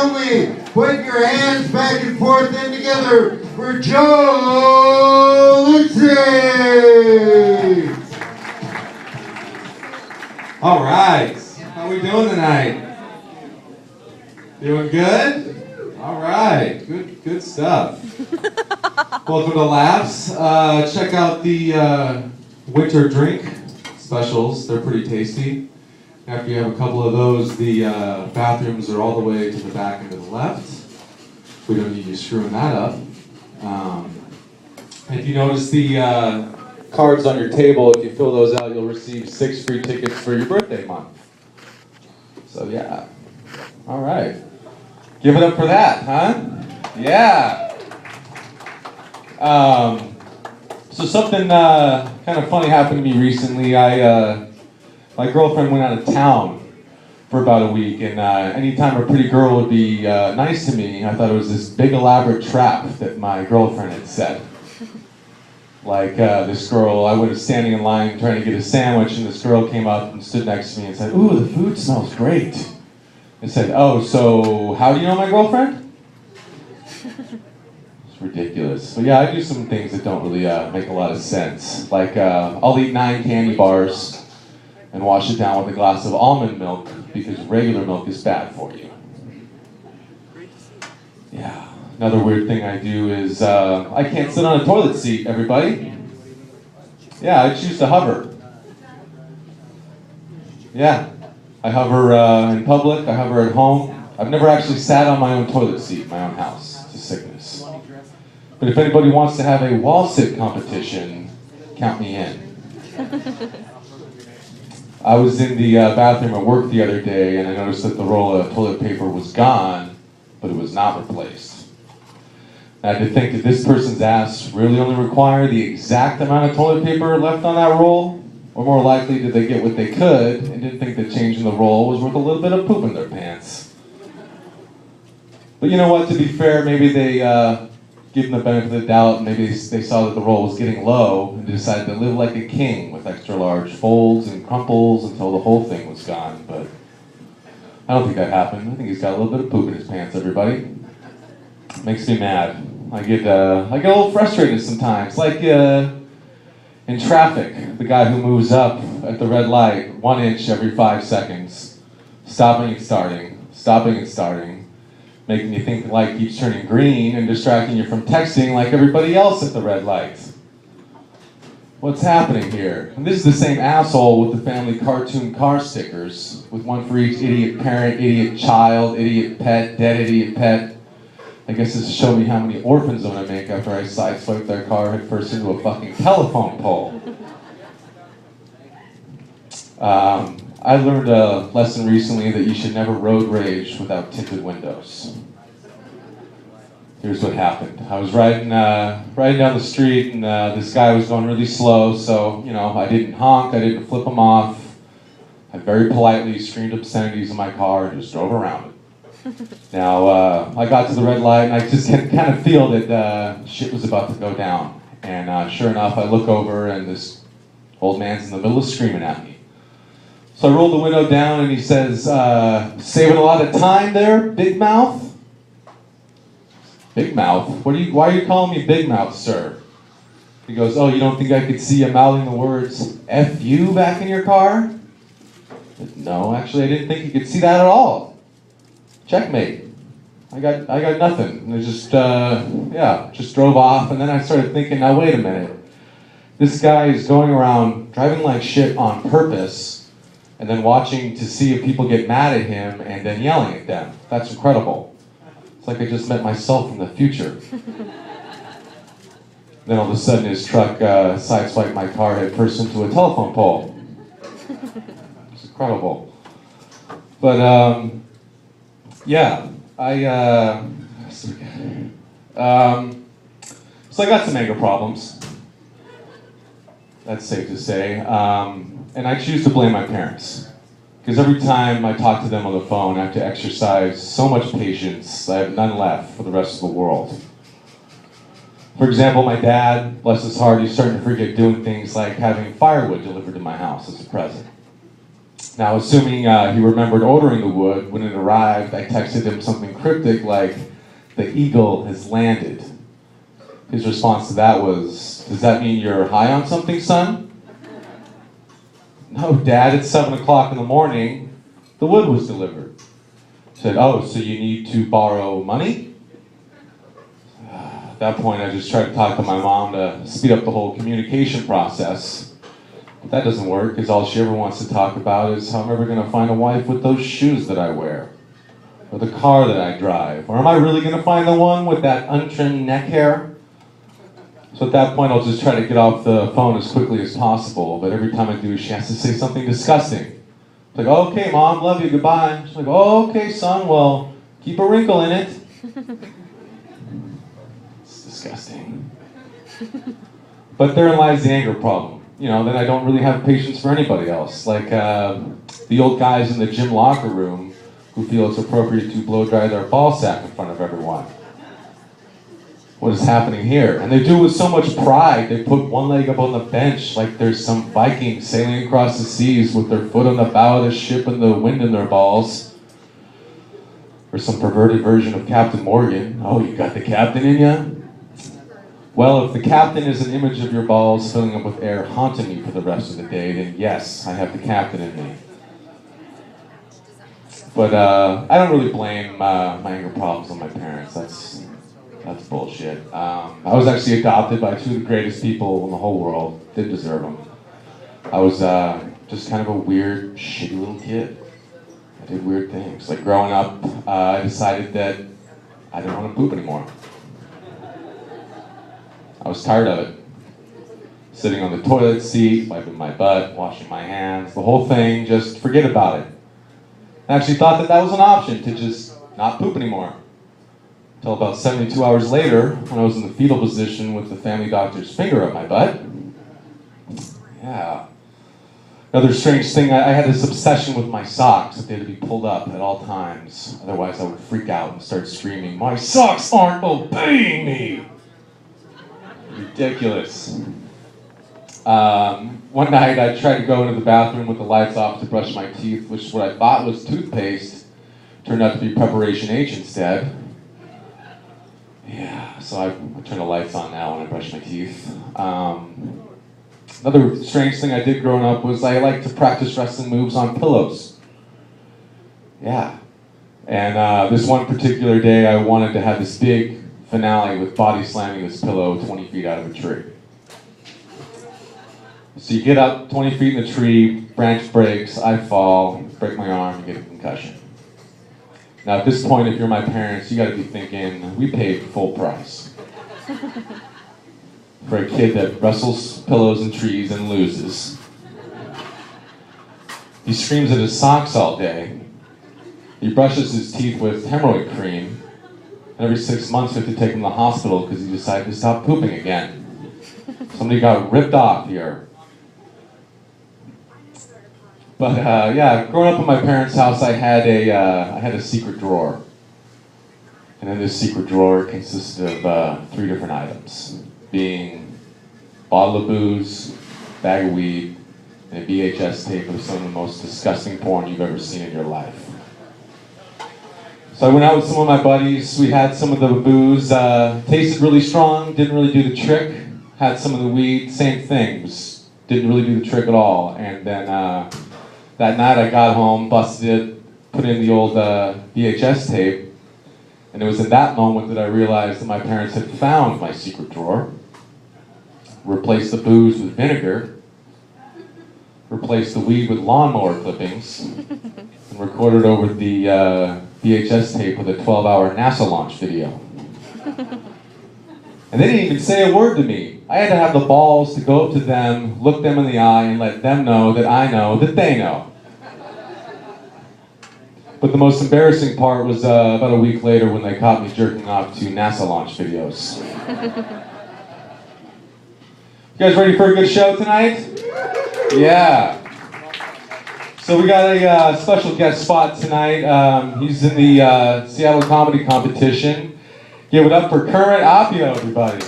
help me put your hands back and forth and together for Joe Luzzi. All right, how we doing tonight? Doing good? All right, good stuff. Welcome to Laughs. Check out the winter drink specials. They're pretty tasty. After you have a couple of those, the bathrooms are all the way to the back and to the left. We don't need you screwing that up. If you notice the cards on your table, if you fill those out, you'll receive 6 free tickets for your birthday month. So yeah, all right. Give it up for that, huh? Yeah. So something kind of funny happened to me recently. My girlfriend went out of town for about a week, and anytime a pretty girl would be nice to me, I thought it was this big elaborate trap that my girlfriend had set. Like this girl, I was standing in line trying to get a sandwich, and this girl came up and stood next to me and said, "Ooh, the food smells great." I said, "Oh, so how do you know my girlfriend?" It's ridiculous. But yeah, I do some things that don't really make a lot of sense. Like I'll eat 9 candy bars and wash it down with a glass of almond milk because regular milk is bad for you. Yeah. Another weird thing I do is I can't sit on a toilet seat, everybody. Yeah, I choose to hover. Yeah. I hover in public, I hover at home. I've never actually sat on my own toilet seat in my own house. It's a sickness. But if anybody wants to have a wall sit competition, count me in. I was in the bathroom at work the other day, and I noticed that the roll of toilet paper was gone, but it was not replaced. I had to think, did this person's ass really only require the exact amount of toilet paper left on that roll? Or more likely, did they get what they could and didn't think that changing the roll was worth a little bit of poop in their pants? But you know what, to be fair, maybe they give them the benefit of the doubt, and maybe they saw that the roll was getting low and decided to live like a king with extra large folds and crumples until the whole thing was gone. But I don't think that happened. I think he's got a little bit of poop in his pants, everybody. Makes me mad. I get a little frustrated sometimes. Like in traffic, the guy who moves up at the red light 1 inch every 5 seconds, stopping and starting, making you think the light keeps turning green and distracting you from texting like everybody else at the red light. What's happening here? And this is the same asshole with the family cartoon car stickers, with one for each idiot parent, idiot child, idiot pet, dead idiot pet. I guess this is showing me how many orphans I'm gonna make after I sideswipe their car head first into a fucking telephone pole. I learned a lesson recently that you should never road rage without tinted windows. Here's what happened. I was riding down the street, and this guy was going really slow, so I didn't honk, I didn't flip him off. I very politely screamed obscenities in my car and just drove around it. Now, I got to the red light, and I just kind of feel that shit was about to go down. And sure enough, I look over, and this old man's in the middle of screaming at me. So I rolled the window down, and he says, "Saving a lot of time there, Big Mouth?" Big Mouth? Why are you calling me Big Mouth, sir? He goes, "Oh, you don't think I could see you mouthing the words F you back in your car?" I said, "No, actually, I didn't think you could see that at all. Checkmate. I got nothing." And I just drove off, and then I started thinking, now wait a minute. This guy is going around driving like shit on purpose, and then watching to see if people get mad at him, and then yelling at them. That's incredible. It's like I just met myself from the future. Then all of a sudden his truck sideswiped my car head first into a telephone pole. It's incredible. But yeah, so I got some anger problems. That's safe to say. And I choose to blame my parents. Because every time I talk to them on the phone, I have to exercise so much patience, I have none left for the rest of the world. For example, my dad, bless his heart, he's starting to forget doing things like having firewood delivered to my house as a present. Now, assuming he remembered ordering the wood, when it arrived, I texted him something cryptic like, "The eagle has landed." His response to that was, "Does that mean you're high on something, son?" "No, Dad, it's 7 o'clock in the morning. The wood was delivered." I said, "Oh, so you need to borrow money?" At that point, I just tried to talk to my mom to speed up the whole communication process. But that doesn't work, because all she ever wants to talk about is how I'm ever going to find a wife with those shoes that I wear, or the car that I drive, or am I really going to find the one with that untrimmed neck hair? So at that point, I'll just try to get off the phone as quickly as possible, but every time I do, she has to say something disgusting. It's like, "Okay, Mom, love you, goodbye." She's like, "Oh, okay, son, well, keep a wrinkle in it." Disgusting. But therein lies the anger problem. Then I don't really have patience for anybody else. Like the old guys in the gym locker room who feel it's appropriate to blow dry their ball sack in front of everyone. What is happening here? And they do it with so much pride. They put one leg up on the bench like there's some Viking sailing across the seas with their foot on the bow of the ship and the wind in their balls. Or some perverted version of Captain Morgan. "Oh, you got the captain in ya?" Well, if the captain is an image of your balls filling up with air haunting me for the rest of the day, then yes, I have the captain in me. But I don't really blame my anger problems on my parents. That's bullshit. I was actually adopted by two of the greatest people in the whole world. Did deserve them. I was just kind of a weird, shitty little kid. I did weird things. Like growing up, I decided that I didn't want to poop anymore. I was tired of it. Sitting on the toilet seat, wiping my butt, washing my hands, the whole thing, just forget about it. I actually thought that was an option, to just not poop anymore. Until about 72 hours later, when I was in the fetal position with the family doctor's finger up my butt. Yeah. Another strange thing, I had this obsession with my socks, that they had to be pulled up at all times. Otherwise I would freak out and start screaming, "My socks aren't obeying me!" Ridiculous. One night I tried to go into the bathroom with the lights off to brush my teeth, which what I thought was toothpaste turned out to be Preparation H instead. Yeah, so I turn the lights on now when I brush my teeth. Another strange thing I did growing up was I liked to practice wrestling moves on pillows. Yeah. And this one particular day I wanted to have this big finale with body slamming this pillow 20 feet out of a tree. So you get up 20 feet in the tree, branch breaks, I fall, break my arm, and get a concussion. Now at this point, if you're my parents, you gotta be thinking, we paid full price. For a kid that wrestles pillows and trees and loses. He screams at his socks all day. He brushes his teeth with hemorrhoid cream. And every 6 months we have to take him to the hospital because he decided to stop pooping again. Somebody got ripped off here. But yeah, growing up in my parents' house, I had a secret drawer. And in this secret drawer consisted of 3 different items. Being a bottle of booze, bag of weed, and a VHS tape of some of the most disgusting porn you've ever seen in your life. So I went out with some of my buddies, we had some of the booze, tasted really strong, didn't really do the trick. Had some of the weed, same things, didn't really do the trick at all. And then that night I got home, busted it, put in the old VHS tape, and it was in that moment that I realized that my parents had found my secret drawer, replaced the booze with vinegar, replaced the weed with lawnmower clippings, and recorded over the VHS tape with a 12-hour NASA launch video. And they didn't even say a word to me. I had to have the balls to go up to them, look them in the eye, and let them know that they know. But the most embarrassing part was about a week later when they caught me jerking off to NASA launch videos. You guys ready for a good show tonight? Yeah. So we got a special guest spot tonight. He's in the Seattle Comedy Competition. Give it up for Current Appio, everybody.